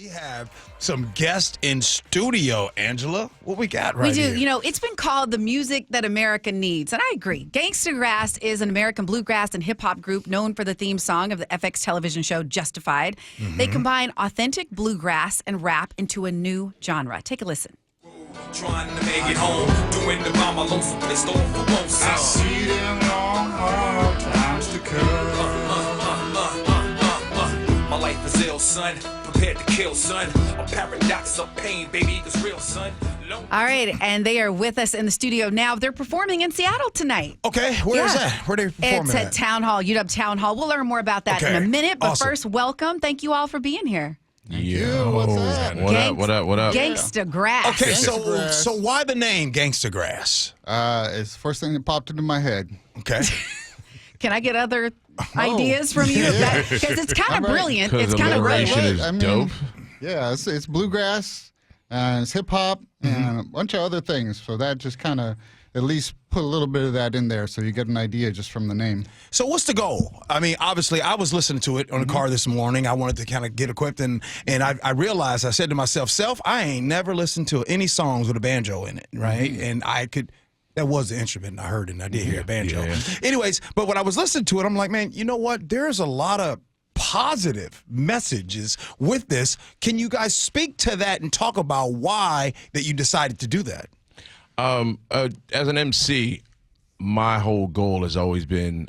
We have some guests in studio, Angela. What we got right here? We do. You know, it's been called the music that America needs, and I agree. Gangstagrass is an American bluegrass and hip-hop group known for the theme song of the FX television show Justified. They combine authentic bluegrass and rap into a new genre. Take a listen. Trying to make it home, doing the bomb alone, so pissed off for both. I see them long, hard times to come. My life is ill, son. Prepared to kill, son. A paradox of pain, baby, it's real, son. All right, and they are with us in the studio now. They're performing in Seattle tonight. Okay, where is that? Where are they performing It's at Town Hall, UW Town Hall. We'll learn more about that in a minute, but first, welcome. Thank you all for being here. Yo, what's up? What up? Gangstagrass. Okay, so why the name Gangstagrass? It's the first thing that popped into my head. Okay. Can I get other ideas from you? Because it's kind of brilliant. It's kind of brilliant. Is dope. Yeah, it's bluegrass, and it's hip hop, and a bunch of other things. So that just kind of at least put a little bit of that in there, so you get an idea just from the name. So what's the goal? I mean, obviously, I was listening to it on the car this morning. I wanted to kind of get equipped, and I realized, I said to myself, I ain't never listened to any songs with a banjo in it, right? And that was the instrument, and I heard it, and I did hear a banjo. Anyways, but when I was listening to it, I'm like, man, you know what? There's a lot of positive messages with this. Can you guys speak to that and talk about why that you decided to do that? As an MC, my whole goal has always been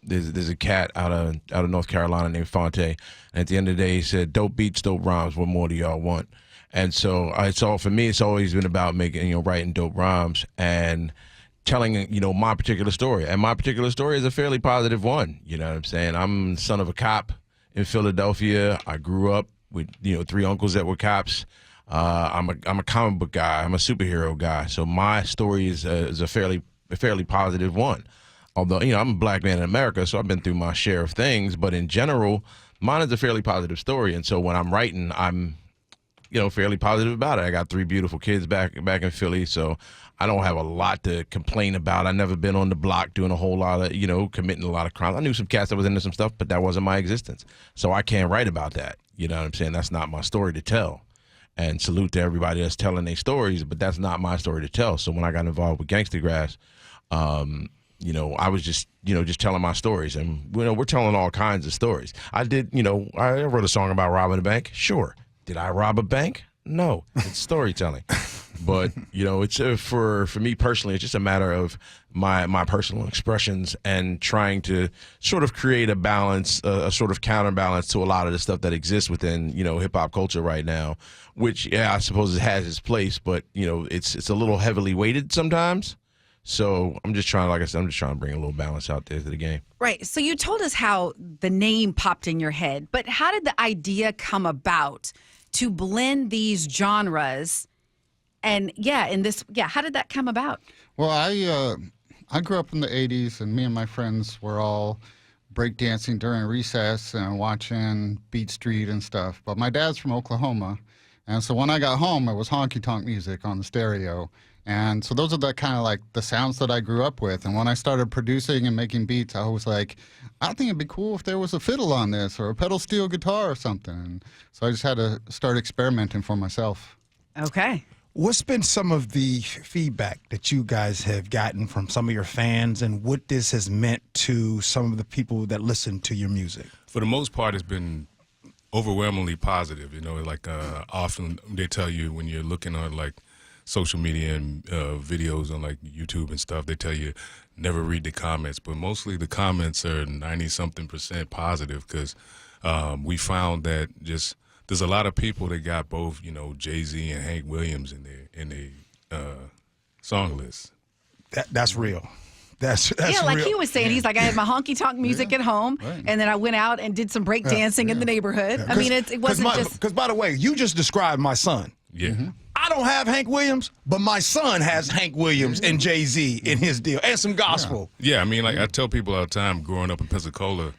there's a cat out of North Carolina named Fonte, and at the end of the day, he said, "Dope beats, dope rhymes. What more do y'all want?" And so for me, it's always been about writing dope rhymes and telling my particular story. And my particular story is a fairly positive one. You know what I'm saying? I'm the son of a cop in Philadelphia. I grew up with 3 uncles that were cops. I'm a comic book guy. I'm a superhero guy. So my story is a fairly positive one. Although I'm a black man in America, so I've been through my share of things. But in general, mine is a fairly positive story. And so when I'm writing, I'm fairly positive about it. I got 3 beautiful kids back in Philly, so I don't have a lot to complain about. I've never been on the block doing a whole lot of committing a lot of crimes. I knew some cats that was into some stuff, but that wasn't my existence. So I can't write about that. You know what I'm saying? That's not my story to tell. And salute to everybody that's telling their stories, but that's not my story to tell. So when I got involved with Gangstagrass, I was just telling my stories, and we're telling all kinds of stories. I wrote a song about robbing a bank. Sure. Did I rob a bank? No. It's storytelling. But it's for me personally, it's just a matter of my personal expressions and trying to sort of create a balance, a sort of counterbalance to a lot of the stuff that exists within hip hop culture right now, which I suppose it has its place, but it's a little heavily weighted sometimes. So I'm just trying, like I said, to bring a little balance out there to the game. Right. So you told us how the name popped in your head, but how did the idea come about to blend these genres? And how did that come about? Well, I grew up in the 80s, and me and my friends were all breakdancing during recess and watching Beat Street and stuff. But my dad's from Oklahoma, and so when I got home, it was honky-tonk music on the stereo. And so those are the kind of like the sounds that I grew up with. And when I started producing and making beats, I was like, I think it'd be cool if there was a fiddle on this or a pedal steel guitar or something. And so I just had to start experimenting for myself. Okay. What's been some of the feedback that you guys have gotten from some of your fans, and what this has meant to some of the people that listen to your music? For the most part, it's been overwhelmingly positive. Often they tell you when you're looking on like social media and videos on like YouTube and stuff, they tell you never read the comments, but mostly the comments are 90-something% positive, because we found that there's a lot of people that got both Jay-Z and Hank Williams in their song list. That's real. That's like real. he was saying, he's like, I had my honky-tonk music at home, and then I went out and did some breakdancing in the neighborhood. I mean, it wasn't just... Because, by the way, you just described my son. Yeah. I don't have Hank Williams, but my son has Hank Williams and Jay-Z in his deal, and some gospel. Yeah, I mean, like I tell people all the time, growing up in Pensacola,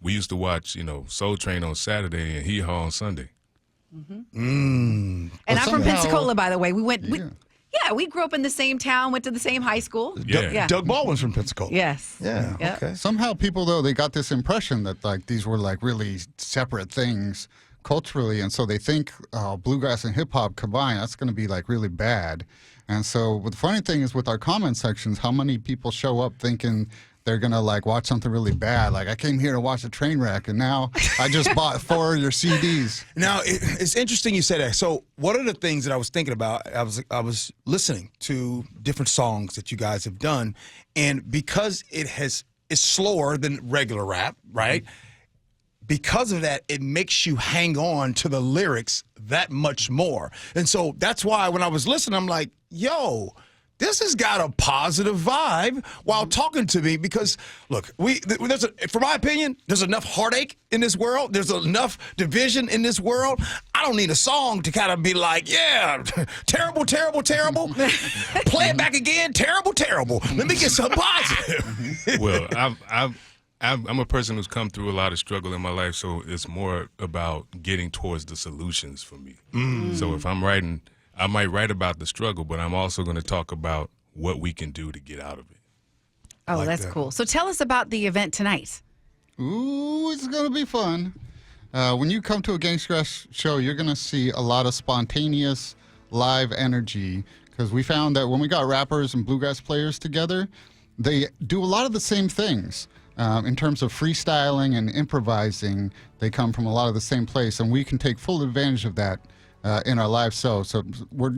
we used to watch, Soul Train on Saturday and Hee Haw on Sunday. And I'm from Pensacola, by the way. We grew up in the same town, went to the same high school. Yeah. Doug Baldwin's from Pensacola. Yes. Yeah. Yep. Okay. Somehow people, though, they got this impression that like these were like really separate things culturally, and so they think bluegrass and hip hop combined, that's going to be like really bad. And so the funny thing is with our comment sections, how many people show up thinking they're going to like watch something really bad. Like, I came here to watch a train wreck, and now I just bought 4 of your CDs. Now, it's interesting you say that. So one of the things that I was thinking about, I was listening to different songs that you guys have done, and because it's slower than regular rap, right? Because of that, it makes you hang on to the lyrics that much more. And so that's why when I was listening, I'm like, yo, this has got a positive vibe while talking to me, because look, for my opinion, there's enough heartache in this world. There's enough division in this world. I don't need a song to kind of be like, yeah, terrible, terrible, terrible. Play it back again, terrible, terrible. Let me get some positive. Well, I'm a person who's come through a lot of struggle in my life, so it's more about getting towards the solutions for me. So if I'm writing, I might write about the struggle, but I'm also going to talk about what we can do to get out of it. Oh, Like that's that. cool. So tell us about the event tonight. Ooh, it's going to be fun. When you come to a Gangstagrass show, you're going to see a lot of spontaneous live energy, because we found that when we got rappers and bluegrass players together, they do a lot of the same things. In terms of freestyling and improvising, they come from a lot of the same place, and we can take full advantage of that in our live show. So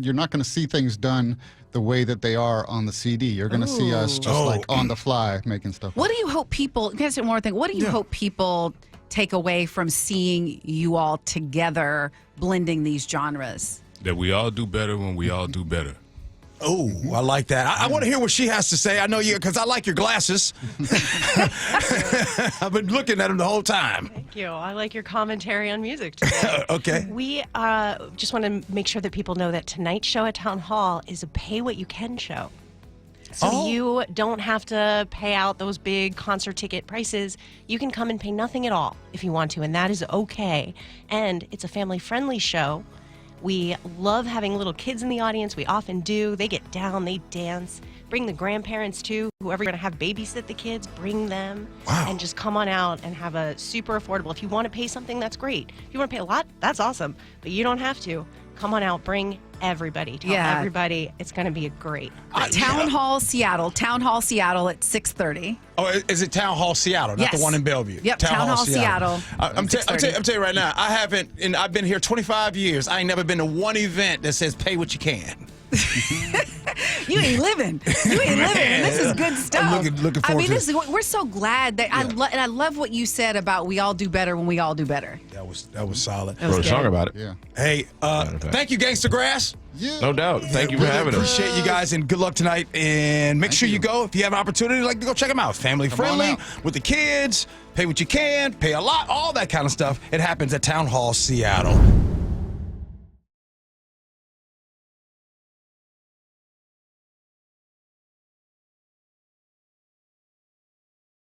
you're not going to see things done the way that they are on the CD. You're going to see us just like on the fly making stuff. What do you hope people, can I say one more thing? What do you hope people take away from seeing you all together blending these genres? That we all do better when we all do better. Oh, I like that. I want to hear what she has to say. I know you, because I like your glasses. I've been looking at them the whole time. Thank you. I like your commentary on music today. Okay. We just want to make sure that people know that tonight's show at Town Hall is a pay-what-you-can show. So you don't have to pay out those big concert ticket prices. You can come and pay nothing at all if you want to, and that is okay. And it's a family-friendly show. We love having little kids in the audience. We often do. They get down, they dance. Bring the grandparents too. Whoever you're going to have babysit the kids, bring them. Wow. And just come on out and have a super affordable. If you want to pay something, that's great. If you want to pay a lot, that's awesome. But you don't have to. Come on out. Bring everybody. Tell everybody. It's going to be a great. Town Hall Seattle at 6:30. Oh, is it Town Hall Seattle, not the one in Bellevue? Yep, Town Hall Seattle. I'm telling you right now, I haven't, and I've been here 25 years. I ain't never been to one event that says pay what you can. You ain't living. You ain't living. And this is good stuff. I'm looking forward to this is, we're so glad that I love what you said about we all do better when we all do better. That was solid. That was Wrote a song good. about it. Yeah. Hey, thank you, Gangstagrass. Yeah. No doubt. Thank you for having us. Appreciate you guys, and good luck tonight. And make sure you go, if you have an opportunity, like to go check them out. Family friendly, with the kids, pay what you can, pay a lot, all that kind of stuff. It happens at Town Hall Seattle.